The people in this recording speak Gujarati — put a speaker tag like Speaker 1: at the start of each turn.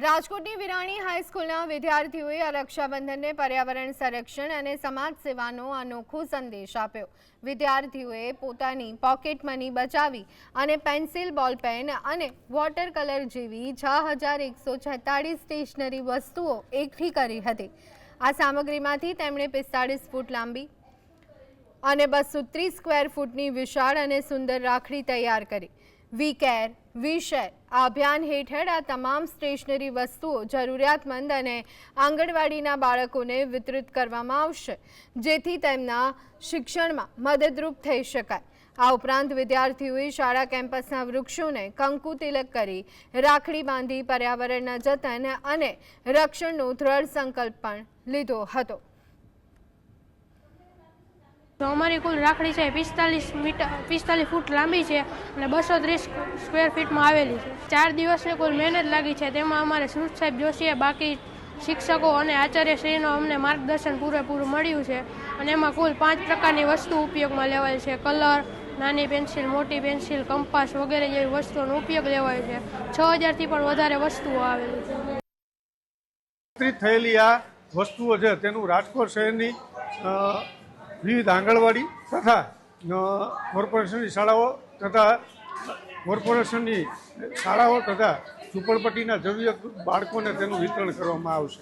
Speaker 1: રાજકોટની વિરાણી હાઈસ્કૂલના વિદ્યાર્થીઓએ રક્ષાબંધનને પર્યાવરણ સંરક્ષણ અને સમાજ સેવાનો અનોખો સંદેશ આપ્યો। વિદ્યાર્થીઓએ પોતાની પોકેટ મની બચાવી અને પેન્સિલ, બોલપેન અને વોટર કલર જેવી 6146 સ્ટેશનરી વસ્તુઓ એકઠી કરી હતી। આ સામગ્રીમાંથી તેમણે 45 ફૂટ લાંબી અને 230 સ્ક્વેર ફૂટની વિશાળ અને સુંદર રાખડી તૈયાર કરી। વી કેર વી શેર આ અભિયાન હેઠળ આ તમામ સ્ટેશનરી વસ્તુઓ જરૂરિયાતમંદ અને આંગણવાડીના બાળકોને વિતરિત કરવામાં આવશે, જેથી તેમના શિક્ષણમાં મદદરૂપ થઈ શકાય। આ ઉપરાંત વિદ્યાર્થીઓએ શાળા કેમ્પસના વૃક્ષોને કંકુ તિલક કરી રાખડી બાંધી પર્યાવરણના જતન અને રક્ષણનો દ્રઢ સંકલ્પ પણ લીધો હતો।
Speaker 2: તો અમારી કુલ રાખડી છે 45 ફૂટ લાંબી છે અને 230 સ્ક્વેર ફીટમાં આવેલી છે। 4 દિવસની કુલ મહેનત લાગી છે। તેમાં અમારે સુરત સાહેબ જોશીએ, બાકી શિક્ષકો અને આચાર્યશ્રીનો અમને માર્ગદર્શન પૂરેપૂરું મળ્યું છે અને એમાં કુલ 5 પ્રકારની વસ્તુ ઉપયોગમાં લેવાય છે। કલર, નાની પેન્સિલ, મોટી પેન્સિલ, કંપાસ વગેરે જેવી વસ્તુઓનો ઉપયોગ લેવાય છે। 6000થી પણ વધારે વસ્તુઓ આવેલી છે।
Speaker 3: વિતરિત થયેલી આ વસ્તુઓ છે તેનું રાજકોટ શહેરની વિવિધ આંગણવાડી તથા કોર્પોરેશનની શાળાઓ તથા ઝૂંપડપટ્ટીના જરૂરિયાત બાળકોને તેનું વિતરણ કરવામાં આવશે।